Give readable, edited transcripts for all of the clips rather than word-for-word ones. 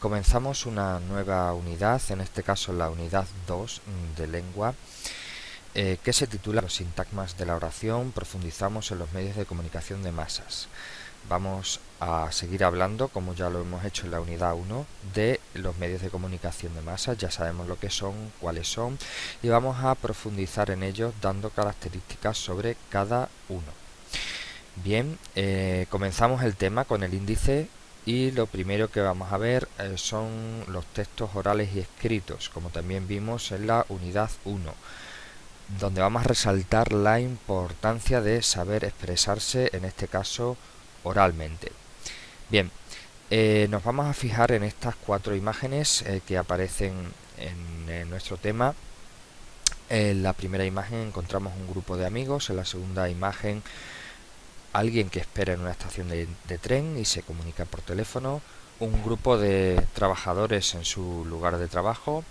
Comenzamos una nueva unidad, en este caso la unidad 2 de lengua, que se titula Los sintagmas de la oración, profundizamos en los medios de comunicación de masas. Vamos a seguir hablando, como ya lo hemos hecho en la unidad 1, de los medios de comunicación de masas. Ya sabemos lo que son, cuáles son, y vamos a profundizar en ellos dando características sobre cada uno. Bien, comenzamos el tema con el índice y lo primero que vamos a ver son los textos orales y escritos, como también vimos en la unidad 1, donde vamos a resaltar la importancia de saber expresarse, en este caso oralmente. Bien, nos vamos a fijar en estas 4 imágenes que aparecen en nuestro tema. En la primera imagen encontramos un grupo de amigos, en la segunda imagen alguien que espera en una estación de tren y se comunica por teléfono, un grupo de trabajadores en su lugar de trabajo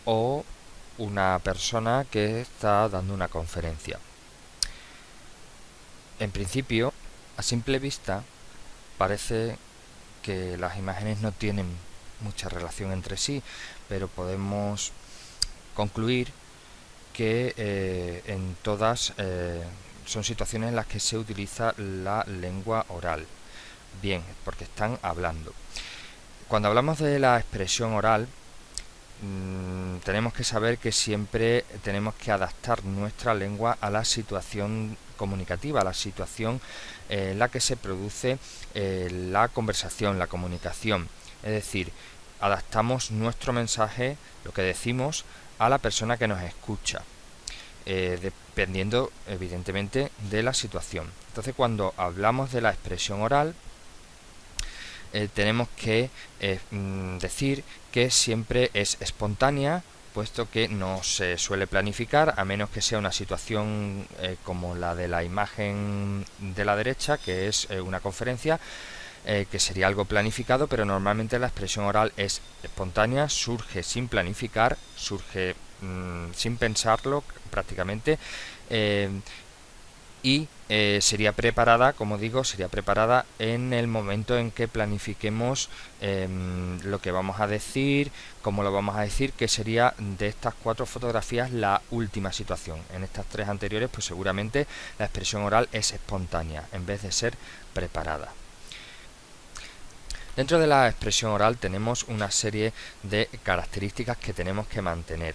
o una persona que está dando una conferencia. En principio, a simple vista, parece que las imágenes no tienen mucha relación entre sí, pero podemos concluir que en todas son situaciones en las que se utiliza la lengua oral. Bien, porque están hablando. Cuando hablamos de la expresión oral, tenemos que saber que siempre tenemos que adaptar nuestra lengua a la situación comunicativa, a la situación en la que se produce la conversación, la comunicación. Es decir, adaptamos nuestro mensaje, lo que decimos, a la persona que nos escucha, dependiendo evidentemente de la situación. Entonces, cuando hablamos de la expresión oral, tenemos que decir que siempre es espontánea, puesto que no se suele planificar, a menos que sea una situación como la de la imagen de la derecha, que es una conferencia, que sería algo planificado, pero normalmente la expresión oral es espontánea, surge sin planificar, surge sin pensarlo prácticamente, y sería preparada, como digo, sería preparada en el momento en que planifiquemos lo que vamos a decir, cómo lo vamos a decir, que sería de estas 4 fotografías la última situación. En estas 3 anteriores, pues seguramente la expresión oral es espontánea en vez de ser preparada. Dentro de la expresión oral tenemos una serie de características que tenemos que mantener.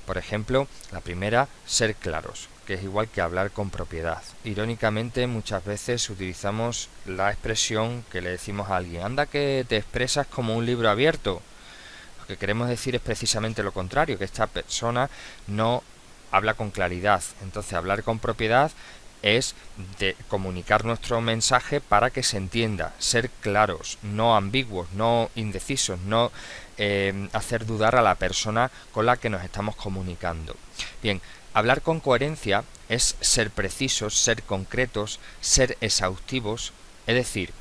Por ejemplo, la primera, ser claros, que es igual que hablar con propiedad. Irónicamente, muchas veces utilizamos la expresión que le decimos a alguien: anda que te expresas como un libro abierto. Lo que queremos decir es precisamente lo contrario, que esta persona no habla con claridad. Entonces, hablar con propiedad es de comunicar nuestro mensaje para que se entienda, ser claros, no ambiguos, no indecisos, no hacer dudar a la persona con la que nos estamos comunicando. Bien, hablar con coherencia es ser precisos, ser concretos, ser exhaustivos, es decir,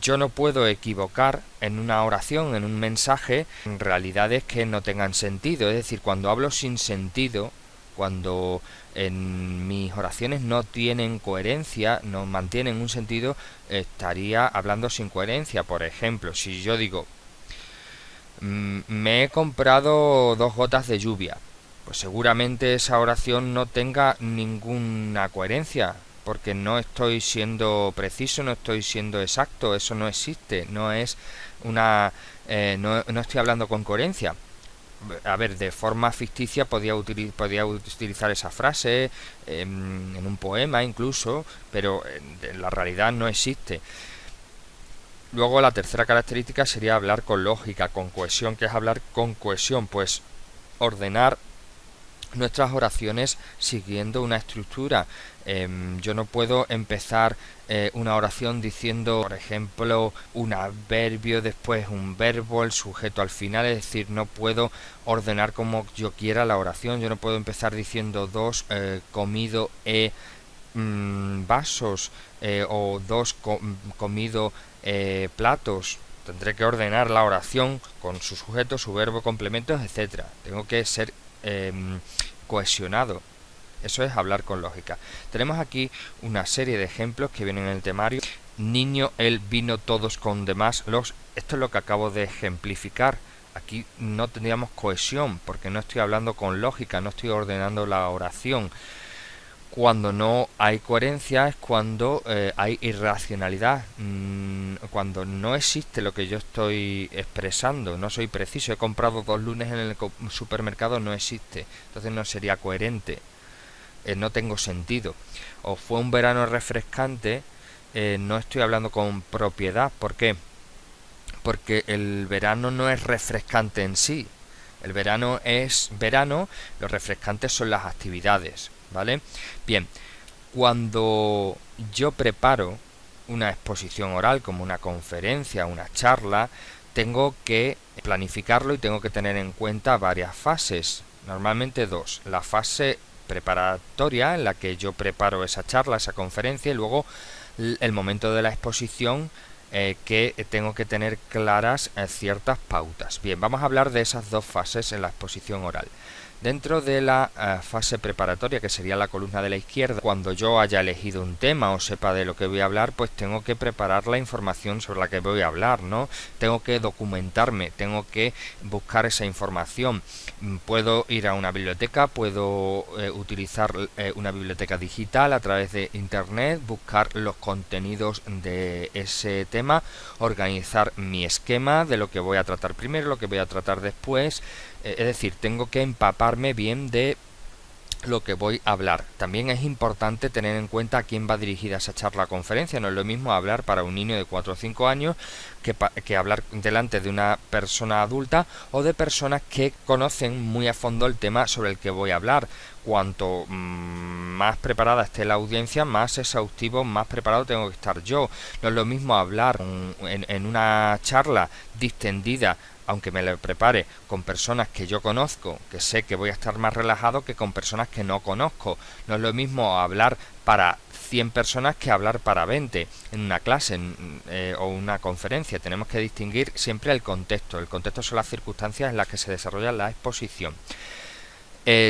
yo no puedo equivocar en una oración, en un mensaje, en realidades que no tengan sentido. Es decir, cuando hablo sin sentido, cuando en mis oraciones no tienen coherencia, no mantienen un sentido, estaría hablando sin coherencia. Por ejemplo, si yo digo: me he comprado 2 gotas de lluvia, pues seguramente esa oración no tenga ninguna coherencia, porque no estoy siendo preciso, no estoy siendo exacto, eso no existe, no es no estoy hablando con coherencia. A ver, de forma ficticia podía utilizar esa frase en un poema incluso, pero en la realidad no existe. Luego, la tercera característica sería hablar con lógica, con cohesión. ¿Qué es hablar con cohesión? Pues ordenar nuestras oraciones siguiendo una estructura. Yo no puedo empezar una oración diciendo, por ejemplo, un adverbio, después un verbo, el sujeto al final. Es decir, no puedo ordenar como yo quiera la oración. Yo no puedo empezar diciendo 2 comido vasos o 2 comido platos. Tendré que ordenar la oración con su sujeto, su verbo, complementos, etcétera. Tengo que ser cohesionado. Eso es hablar con lógica. Tenemos aquí una serie de ejemplos que vienen en el temario niño, él, vino, todos, con demás, los. Esto es lo que acabo de ejemplificar. Aquí no tendríamos cohesión, porque no estoy hablando con lógica, no estoy ordenando la oración. Cuando no hay coherencia es cuando hay irracionalidad, cuando no existe lo que yo estoy expresando, no soy preciso, he comprado 2 lunes en el supermercado, no existe, entonces no sería coherente, no tengo sentido. O fue un verano refrescante, no estoy hablando con propiedad. ¿Por qué? Porque el verano no es refrescante en sí. El verano es verano, los refrescantes son las actividades, ¿vale? Bien, cuando yo preparo una exposición oral, como una conferencia, una charla, tengo que planificarlo y tengo que tener en cuenta varias fases, normalmente 2. La fase preparatoria, en la que yo preparo esa charla, esa conferencia, y luego el momento de la exposición, que tengo que tener claras ciertas pautas. Bien, vamos a hablar de esas 2 fases en la exposición oral. Dentro de la fase preparatoria, que sería la columna de la izquierda, cuando yo haya elegido un tema o sepa de lo que voy a hablar, pues tengo que preparar la información sobre la que voy a hablar, ¿no? Tengo que documentarme, tengo que buscar esa información. Puedo ir a una biblioteca, puedo utilizar una biblioteca digital a través de internet, buscar los contenidos de ese tema, organizar mi esquema de lo que voy a tratar primero, lo que voy a tratar después. Es decir, tengo que empaparme bien de lo que voy a hablar. También es importante tener en cuenta a quién va dirigida esa charla o conferencia. No es lo mismo hablar para un niño de 4 o 5 años que hablar delante de una persona adulta o de personas que conocen muy a fondo el tema sobre el que voy a hablar. Cuanto más preparada esté la audiencia, más exhaustivo, más preparado tengo que estar yo. No es lo mismo hablar en una charla distendida, aunque me lo prepare, con personas que yo conozco, que sé que voy a estar más relajado, que con personas que no conozco. No es lo mismo hablar para 100 personas que hablar para 20 en una clase o una conferencia. Tenemos que distinguir siempre el contexto. El contexto son las circunstancias en las que se desarrolla la exposición.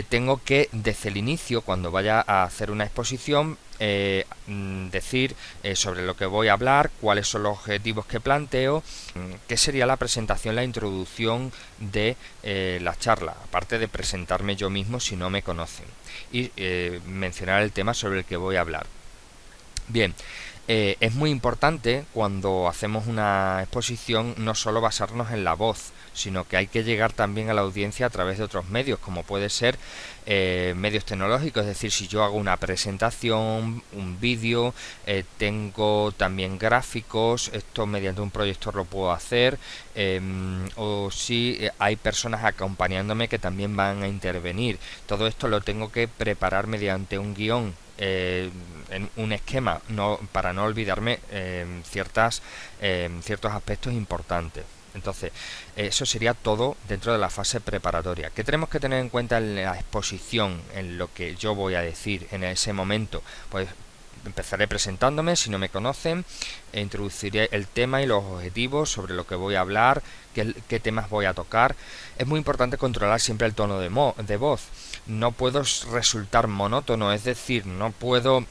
Tengo que, desde el inicio, cuando vaya a hacer una exposición, decir sobre lo que voy a hablar, cuáles son los objetivos que planteo, qué sería la presentación, la introducción de la charla, aparte de presentarme yo mismo si no me conocen, y mencionar el tema sobre el que voy a hablar. Bien, es muy importante cuando hacemos una exposición no solo basarnos en la voz, sino que hay que llegar también a la audiencia a través de otros medios, como puede ser medios tecnológicos. Es decir, si yo hago una presentación, un vídeo, tengo también gráficos, esto mediante un proyector lo puedo hacer, o si hay personas acompañándome que también van a intervenir. Todo esto lo tengo que preparar mediante un guión, en un esquema, para no olvidarme ciertos aspectos importantes. Entonces, eso sería todo dentro de la fase preparatoria. ¿Qué tenemos que tener en cuenta en la exposición, en lo que yo voy a decir en ese momento? Pues empezaré presentándome, si no me conocen, introduciré el tema y los objetivos sobre lo que voy a hablar, qué temas voy a tocar. Es muy importante controlar siempre el tono de voz. No puedo resultar monótono, es decir, no puedo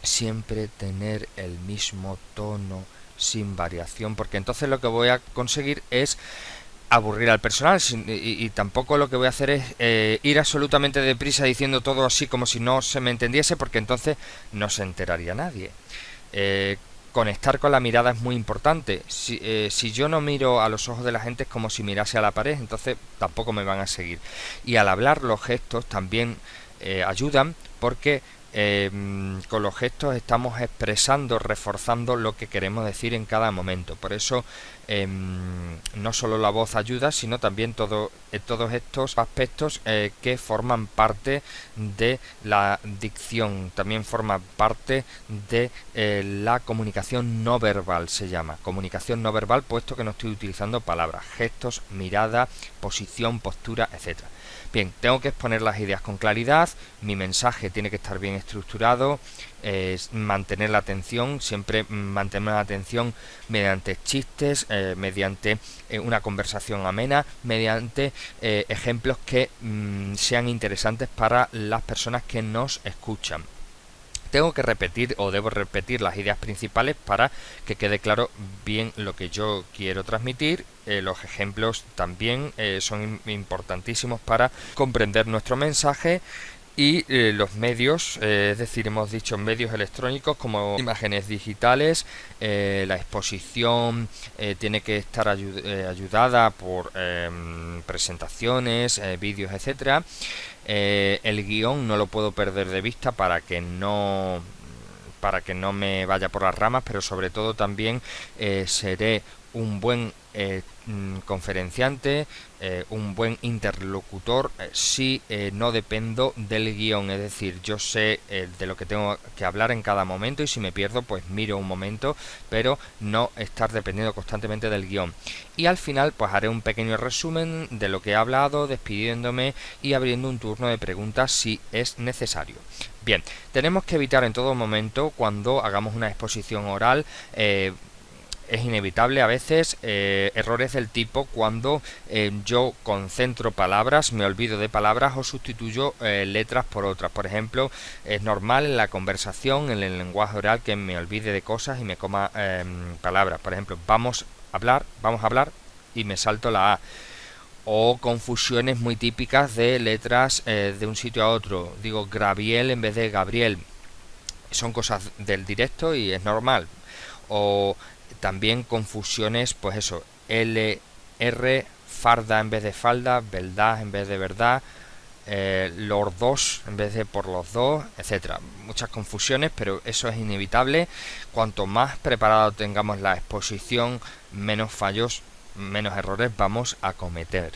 siempre tener el mismo tono sin variación, porque entonces lo que voy a conseguir es aburrir al personal, y tampoco lo que voy a hacer es ir absolutamente deprisa diciendo todo así como si no se me entendiese, porque entonces no se enteraría nadie. Conectar con la mirada es muy importante. Si yo no miro a los ojos de la gente, es como si mirase a la pared, entonces tampoco me van a seguir. Y al hablar, los gestos también ayudan, porque con los gestos estamos expresando, reforzando lo que queremos decir en cada momento. Por eso no solo la voz ayuda, sino también todos estos aspectos que forman parte de la dicción, también forman parte de la comunicación no verbal. Se llama comunicación no verbal, puesto que no estoy utilizando palabras, gestos, mirada, posición, postura, etcétera. Bien, tengo que exponer las ideas con claridad, mi mensaje tiene que estar bien estructurado, mantener la atención, siempre mantener la atención mediante chistes, mediante una conversación amena, mediante ejemplos que sean interesantes para las personas que nos escuchan. tengo que repetir o debo repetir las ideas principales para que quede claro bien lo que yo quiero transmitir. Los ejemplos también son importantísimos para comprender nuestro mensaje. Y los medios, es decir, hemos dicho medios electrónicos como imágenes digitales, la exposición tiene que estar ayudada por presentaciones, vídeos, etcétera. El guión no lo puedo perder de vista para que no me vaya por las ramas, pero sobre todo también seré un buen conferenciante, un buen interlocutor si no dependo del guión, es decir, yo sé de lo que tengo que hablar en cada momento y si me pierdo pues miro un momento, pero no estar dependiendo constantemente del guión. Y al final pues haré un pequeño resumen de lo que he hablado, despidiéndome y abriendo un turno de preguntas si es necesario. Bien, tenemos que evitar en todo momento cuando hagamos una exposición oral es inevitable a veces errores del tipo cuando yo concentro palabras, me olvido de palabras o sustituyo letras por otras. Por ejemplo, es normal en la conversación, en el lenguaje oral, que me olvide de cosas y me coma palabras. Por ejemplo, vamos a hablar y me salto la A. O confusiones muy típicas de letras de un sitio a otro. Digo Graviel en vez de Gabriel. Son cosas del directo y es normal. O también confusiones, pues eso, L, R, farda en vez de falda, verdad en vez de verdad, los dos en vez de por los dos, etcétera. Muchas confusiones, pero eso es inevitable. Cuanto más preparado tengamos la exposición, menos fallos, menos errores vamos a cometer.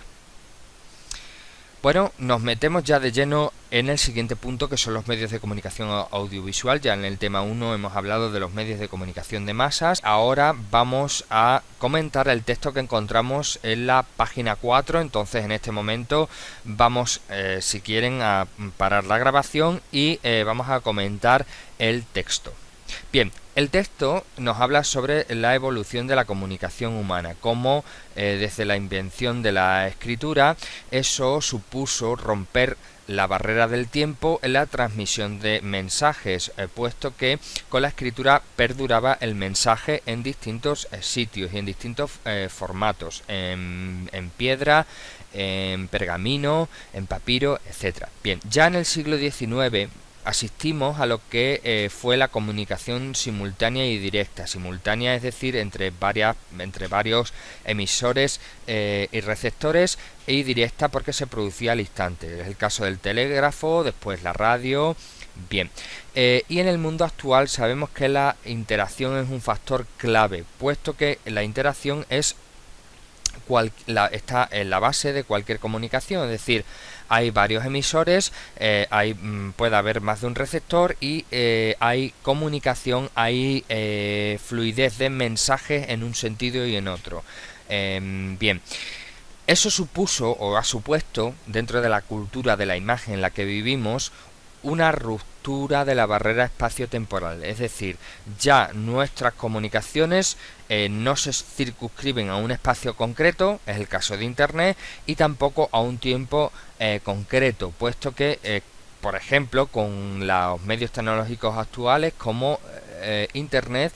Bueno, nos metemos ya de lleno en el siguiente punto, que son los medios de comunicación audiovisual. Ya en el tema 1 hemos hablado de los medios de comunicación de masas. Ahora vamos a comentar el texto que encontramos en la página 4. Entonces, en este momento vamos, si quieren, a parar la grabación y vamos a comentar el texto. Bien, el texto nos habla sobre la evolución de la comunicación humana, cómo desde la invención de la escritura eso supuso romper la barrera del tiempo en la transmisión de mensajes, puesto que con la escritura perduraba el mensaje en distintos sitios y en distintos formatos, en piedra, en pergamino, en papiro, etcétera. Bien, ya en el siglo XIX asistimos a lo que fue la comunicación simultánea y directa. Simultánea, es decir, entre varios emisores y receptores, y directa porque se producía al instante. Es el caso del telégrafo, después la radio. Bien, y en el mundo actual sabemos que la interacción es un factor clave, puesto que la interacción está en la base de cualquier comunicación, es decir, hay varios emisores, puede haber más de un receptor y hay comunicación, hay fluidez de mensajes en un sentido y en otro. Bien, eso supuso o ha supuesto dentro de la cultura de la imagen en la que vivimos una ruptura de la barrera espacio-temporal, es decir, ya nuestras comunicaciones no se circunscriben a un espacio concreto, es el caso de Internet, y tampoco a un tiempo concreto, puesto que, por ejemplo, con los medios tecnológicos actuales como Internet,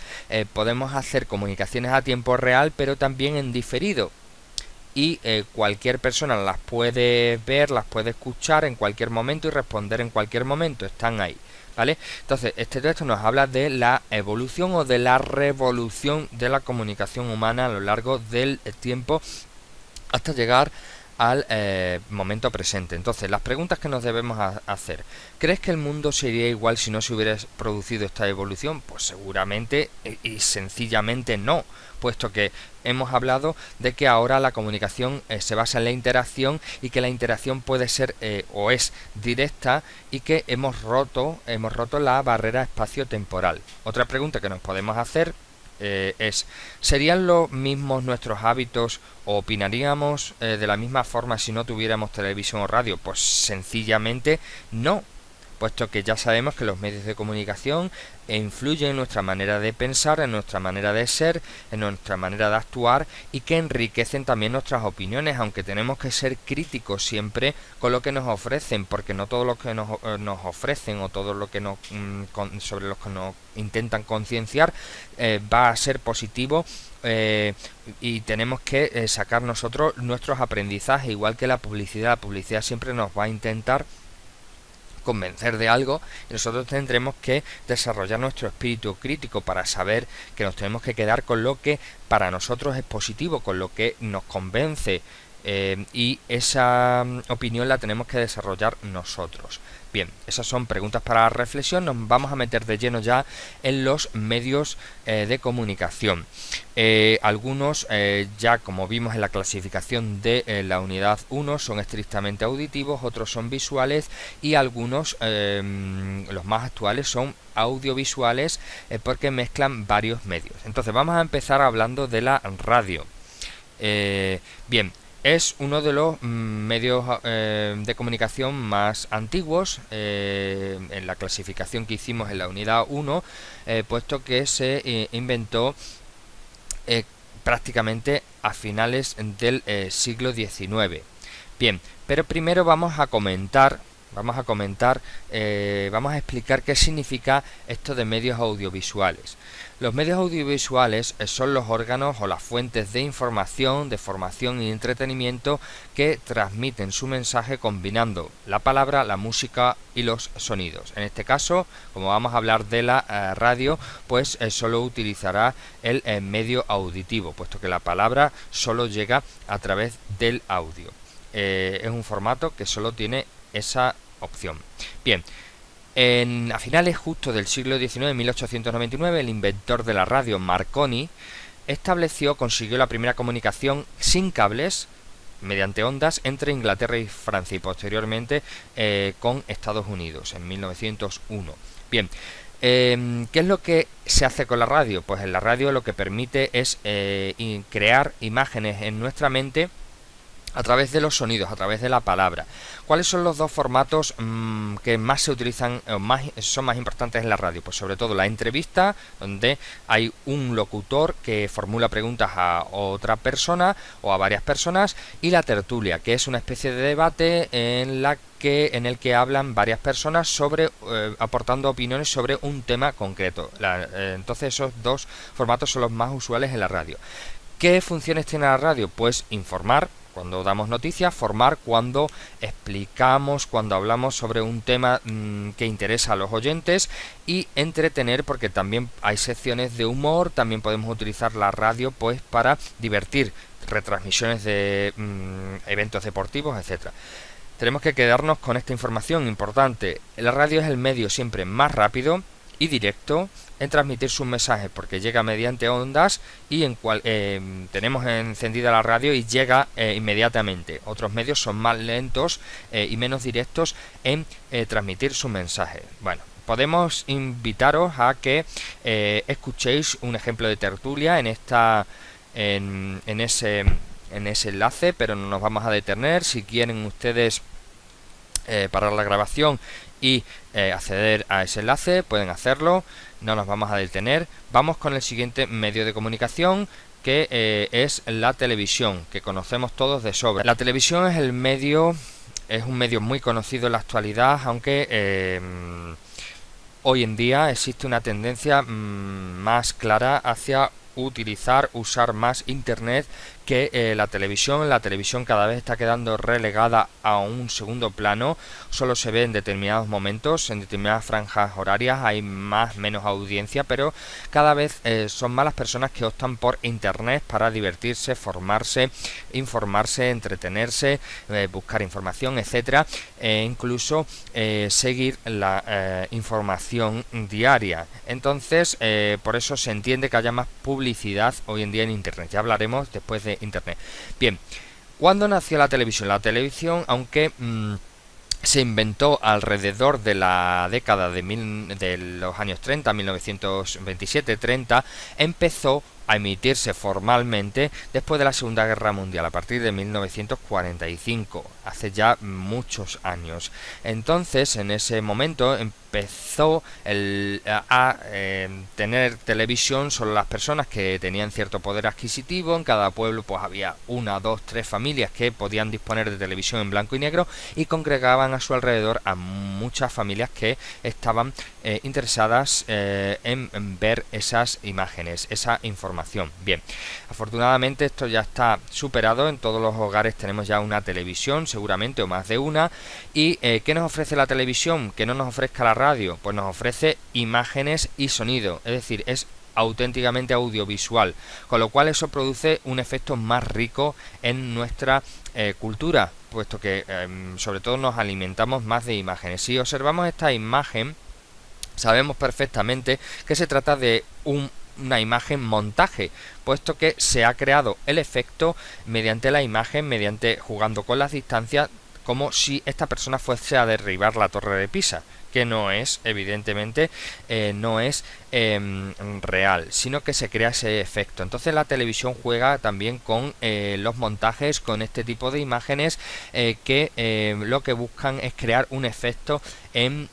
podemos hacer comunicaciones a tiempo real, pero también en diferido. Y cualquier persona las puede ver, las puede escuchar en cualquier momento y responder en cualquier momento, están ahí, ¿vale? Entonces, este texto nos habla de la evolución o de la revolución de la comunicación humana a lo largo del tiempo hasta llegar al momento presente. Entonces, las preguntas que nos debemos hacer: ¿crees que el mundo sería igual si no se hubiera producido esta evolución? Pues seguramente y sencillamente no, puesto que hemos hablado de que ahora la comunicación se basa en la interacción y que la interacción puede ser o es directa y que hemos roto la barrera espacio-temporal. Otra pregunta que nos podemos hacer es: ¿serían los mismos nuestros hábitos o opinaríamos de la misma forma si no tuviéramos televisión o radio? Pues sencillamente no, puesto que ya sabemos que los medios de comunicación e influyen en nuestra manera de pensar, en nuestra manera de ser, en nuestra manera de actuar y que enriquecen también nuestras opiniones, aunque tenemos que ser críticos siempre con lo que nos ofrecen, porque no todo lo que nos ofrecen o todo lo que sobre lo que nos intentan concienciar va a ser positivo. Y tenemos que sacar nosotros nuestros aprendizajes, igual que la publicidad siempre nos va a intentar convencer de algo y nosotros tendremos que desarrollar nuestro espíritu crítico para saber que nos tenemos que quedar con lo que para nosotros es positivo, con lo que nos convence, y esa opinión la tenemos que desarrollar nosotros. Bien, esas son preguntas para la reflexión. Nos vamos a meter de lleno ya en los medios de comunicación. Algunos, ya como vimos en la clasificación de la unidad 1, son estrictamente auditivos, otros son visuales y algunos, los más actuales, son audiovisuales, porque mezclan varios medios. Entonces vamos a empezar hablando de la radio. Bien, es uno de los medios de comunicación más antiguos en la clasificación que hicimos en la unidad 1, puesto que se inventó prácticamente a finales del siglo XIX. Bien, pero primero vamos a explicar qué significa esto de medios audiovisuales. Los medios audiovisuales son los órganos o las fuentes de información, de formación y entretenimiento que transmiten su mensaje combinando la palabra, la música y los sonidos. En este caso, como vamos a hablar de la radio, pues solo utilizará el medio auditivo, puesto que la palabra solo llega a través del audio. Es un formato que solo tiene esa opción. Bien, a finales justo del siglo XIX, en 1899, el inventor de la radio, Marconi, consiguió la primera comunicación sin cables, mediante ondas, entre Inglaterra y Francia, y posteriormente con Estados Unidos, en 1901. Bien, ¿qué es lo que se hace con la radio? Pues en la radio lo que permite es crear imágenes en nuestra mente a través de los sonidos, a través de la palabra. ¿Cuáles son los dos formatos que más se utilizan, son más importantes en la radio? Pues sobre todo la entrevista, donde hay un locutor que formula preguntas a otra persona o a varias personas, y la tertulia, que es una especie de debate en el que hablan varias personas sobre aportando opiniones sobre un tema concreto. Entonces esos dos formatos son los más usuales en la radio. ¿Qué funciones tiene la radio? Pues informar cuando damos noticias, formar cuando explicamos, cuando hablamos sobre un tema que interesa a los oyentes, y entretener porque también hay secciones de humor. También podemos utilizar la radio pues para divertir, retransmisiones de eventos deportivos, etcétera. Tenemos que quedarnos con esta información importante. La radio es el medio siempre más rápido y directo en transmitir sus mensajes, porque llega mediante ondas y tenemos encendida la radio y llega inmediatamente. Otros medios son más lentos y menos directos en transmitir sus mensajes. Bueno, podemos invitaros a que escuchéis un ejemplo de tertulia en ese enlace, pero no nos vamos a detener. Si quieren ustedes parar la grabación y acceder a ese enlace, pueden hacerlo. No nos vamos a detener. Vamos con el siguiente medio de comunicación, que es la televisión, que conocemos todos de sobra. La televisión es un medio muy conocido en la actualidad, aunque hoy en día existe una tendencia más clara hacia usar más internet que la televisión. La televisión cada vez está quedando relegada a un segundo plano. Solo se ve en determinados momentos, en determinadas franjas horarias, hay menos audiencia, pero cada vez son más las personas que optan por internet para divertirse, formarse, informarse, entretenerse, buscar información, etcétera, e incluso seguir la información diaria. Entonces, por eso se entiende que haya más publicidad hoy en día en internet. Ya hablaremos después de internet. Bien, ¿cuándo nació la televisión? La televisión, aunque se inventó alrededor de la década de los años 30, 1927-30, empezó a emitirse formalmente después de la Segunda Guerra Mundial, a partir de 1945, hace ya muchos años. Entonces, en ese momento empezó a tener televisión solo las personas que tenían cierto poder adquisitivo. En cada pueblo pues había una, dos, tres familias que podían disponer de televisión en blanco y negro y congregaban a su alrededor a muchas familias que estaban interesadas en ver esas imágenes, esa información. Bien, afortunadamente esto ya está superado. En todos los hogares tenemos ya una televisión, seguramente, o más de una. ¿Y qué nos ofrece la televisión? ¿Que no nos ofrezca la radio? Pues nos ofrece imágenes y sonido, es decir, es auténticamente audiovisual, con lo cual eso produce un efecto más rico en nuestra cultura, puesto que sobre todo nos alimentamos más de imágenes. Si observamos esta imagen, sabemos perfectamente que se trata de una imagen montaje, puesto que se ha creado el efecto mediante la imagen, mediante jugando con las distancias, como si esta persona fuese a derribar la Torre de Pisa, que no es, evidentemente, no es real, sino que se crea ese efecto. Entonces la televisión juega también con los montajes, con este tipo de imágenes que lo que buscan es crear un efecto en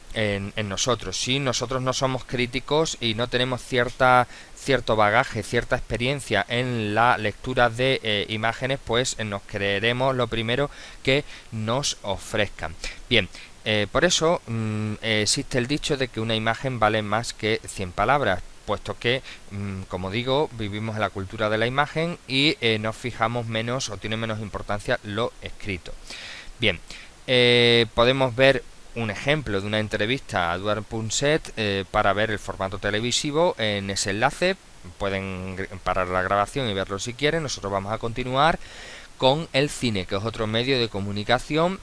nosotros. Si nosotros no somos críticos y no tenemos cierto bagaje, cierta experiencia en la lectura de imágenes, pues nos creeremos lo primero que nos ofrezcan. Bien, por eso existe el dicho de que una imagen vale más que 100 palabras, puesto que, como digo, vivimos en la cultura de la imagen y nos fijamos menos o tiene menos importancia lo escrito. Bien, podemos ver un ejemplo de una entrevista a Edward Punset para ver el formato televisivo en ese enlace. Pueden parar la grabación y verlo si quieren. Nosotros vamos a continuar con el cine, que es otro medio de comunicación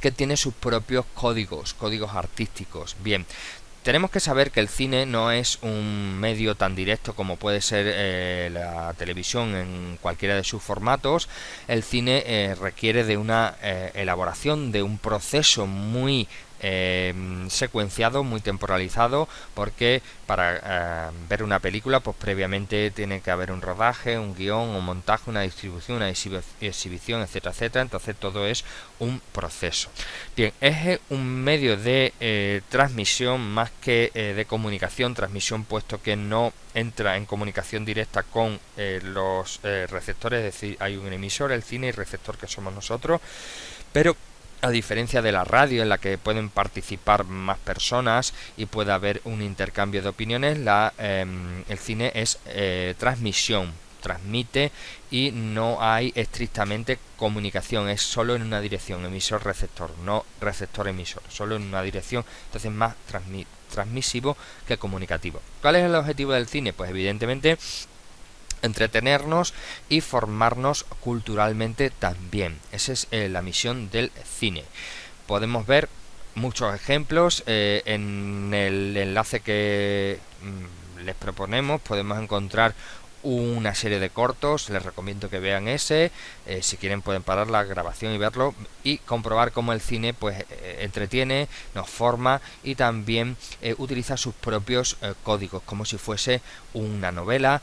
que tiene sus propios códigos artísticos. Bien, tenemos que saber que el cine no es un medio tan directo como puede ser la televisión en cualquiera de sus formatos. El cine requiere de una elaboración, de un proceso muy secuenciado, muy temporalizado, porque para ver una película pues previamente tiene que haber un rodaje, un guión, un montaje, una distribución, una exhibición, etcétera, etcétera. Entonces todo es un proceso. Bien, es un medio de transmisión más que de comunicación, transmisión, puesto que no entra en comunicación directa con los receptores, es decir, hay un emisor, el cine, y receptor, que somos nosotros, pero a diferencia de la radio, en la que pueden participar más personas y puede haber un intercambio de opiniones, el cine es transmisión, transmite y no hay estrictamente comunicación, es solo en una dirección, emisor-receptor, no receptor-emisor, solo en una dirección, entonces más transmisivo que comunicativo. ¿Cuál es el objetivo del cine? Pues evidentemente entretenernos y formarnos culturalmente también. Esa es la misión del cine. Podemos ver muchos ejemplos en el enlace que les proponemos. Podemos encontrar una serie de cortos, les recomiendo que vean ese, si quieren pueden parar la grabación y verlo y comprobar cómo el cine pues entretiene, nos forma y también utiliza sus propios códigos, como si fuese una novela,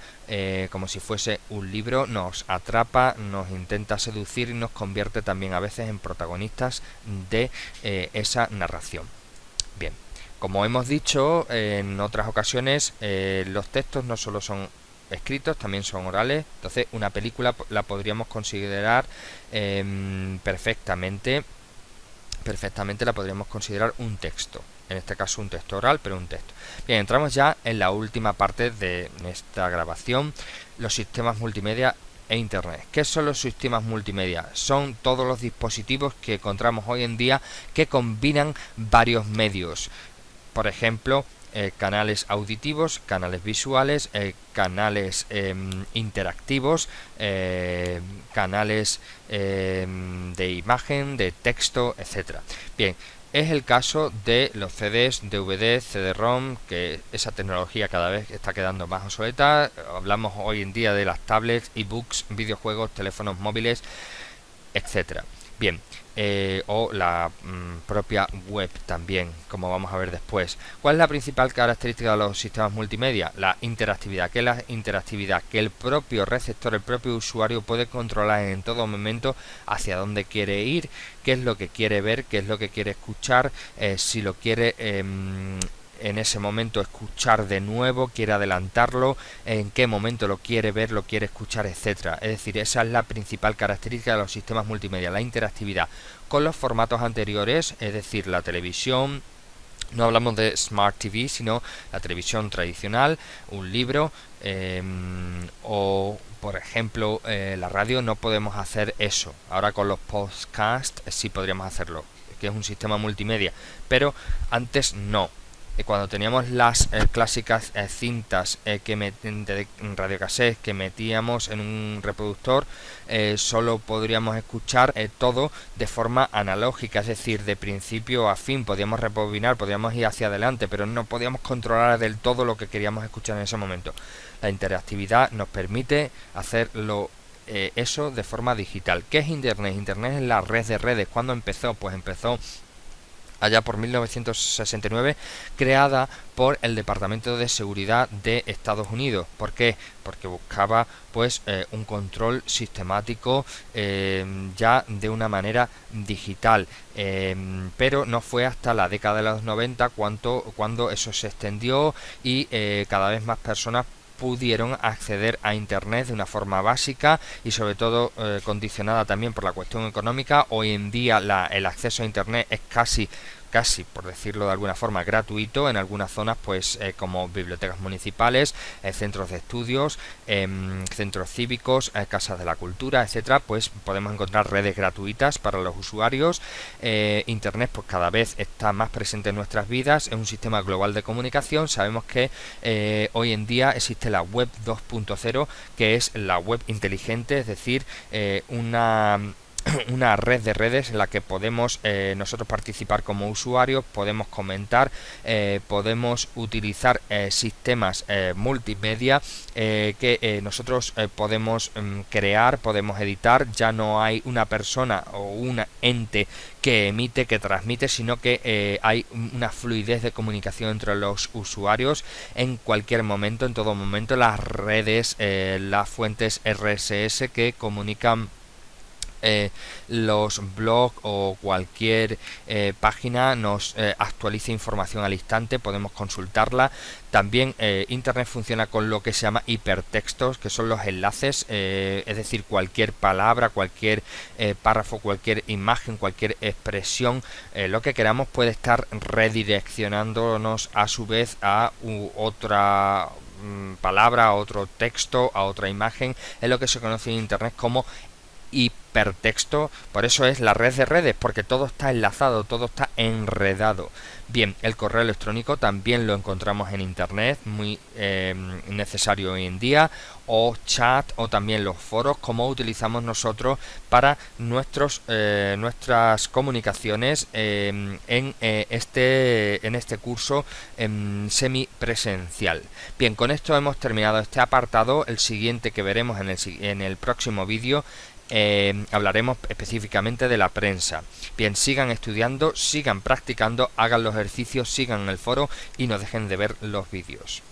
como si fuese un libro, nos atrapa, nos intenta seducir y nos convierte también a veces en protagonistas de esa narración. Bien, como hemos dicho en otras ocasiones, los textos no solo son escritos, también son orales. Entonces una película la podríamos considerar perfectamente la podríamos considerar un texto, en este caso un texto oral, pero un texto. Bien, entramos ya en la última parte de esta grabación, los sistemas multimedia e internet. ¿Qué son los sistemas multimedia? Son todos los dispositivos que encontramos hoy en día que combinan varios medios. Por ejemplo, canales auditivos, canales visuales, canales interactivos, canales de imagen, de texto, etcétera. Bien, es el caso de los CDs, DVDs, CD-ROM, que esa tecnología cada vez está quedando más obsoleta. Hablamos hoy en día de las tablets, ebooks, videojuegos, teléfonos móviles, etcétera. Bien, o la propia web también, como vamos a ver después. ¿Cuál es la principal característica de los sistemas multimedia? La interactividad. ¿Qué es la interactividad? Que el propio receptor, el propio usuario puede controlar en todo momento hacia dónde quiere ir, qué es lo que quiere ver, qué es lo que quiere escuchar, si lo quiere en ese momento escuchar de nuevo, quiere adelantarlo, en qué momento lo quiere ver, lo quiere escuchar, etcétera. Es decir, esa es la principal característica de los sistemas multimedia, la interactividad con los formatos anteriores, es decir, la televisión. No hablamos de Smart TV, sino la televisión tradicional, un libro o, por ejemplo, la radio. No podemos hacer eso. Ahora con los podcasts sí podríamos hacerlo, que es un sistema multimedia, pero antes no. Cuando teníamos las clásicas cintas de radiocassette que metíamos en un reproductor, solo podríamos escuchar todo de forma analógica, es decir, de principio a fin. Podíamos rebobinar, podíamos ir hacia adelante, pero no podíamos controlar del todo lo que queríamos escuchar en ese momento. La interactividad nos permite hacerlo eso de forma digital. ¿Qué es Internet? Internet es la red de redes. ¿Cuándo empezó? Pues empezó allá por 1969, creada por el Departamento de Seguridad de Estados Unidos. ¿Por qué? Porque buscaba pues un control sistemático ya de una manera digital, pero no fue hasta la década de los 90 cuando eso se extendió y cada vez más personas pudieron acceder a Internet de una forma básica y sobre todo condicionada también por la cuestión económica. Hoy en día el acceso a Internet es casi, por decirlo de alguna forma, gratuito en algunas zonas, pues como bibliotecas municipales, centros de estudios, centros cívicos, casas de la cultura, etcétera. Pues podemos encontrar redes gratuitas para los usuarios. Internet pues cada vez está más presente en nuestras vidas, es un sistema global de comunicación. Sabemos que hoy en día existe la web 2.0, que es la web inteligente, es decir, una red de redes en la que podemos nosotros participar como usuarios, podemos comentar, podemos utilizar sistemas multimedia que nosotros podemos crear, podemos editar. Ya no hay una persona o un ente que emite, que transmite, sino que hay una fluidez de comunicación entre los usuarios en cualquier momento, en todo momento. Las redes, las fuentes RSS que comunican los blogs o cualquier página nos actualiza información al instante, podemos consultarla. También Internet funciona con lo que se llama hipertextos, que son los enlaces, es decir, cualquier palabra, cualquier párrafo, cualquier imagen, cualquier expresión, lo que queramos puede estar redireccionándonos a su vez a otra palabra, a otro texto, a otra imagen. Es lo que se conoce en Internet como hipertexto. Por eso es la red de redes, porque todo está enlazado, todo está enredado. Bien, el correo electrónico también lo encontramos en Internet, muy necesario hoy en día, o chat, o también los foros, como utilizamos nosotros para nuestras comunicaciones en este curso semipresencial. Bien, con esto hemos terminado este apartado. El siguiente que veremos en el próximo vídeo, hablaremos específicamente de la prensa. Bien, sigan estudiando, sigan practicando, hagan los ejercicios, sigan el foro y no dejen de ver los vídeos.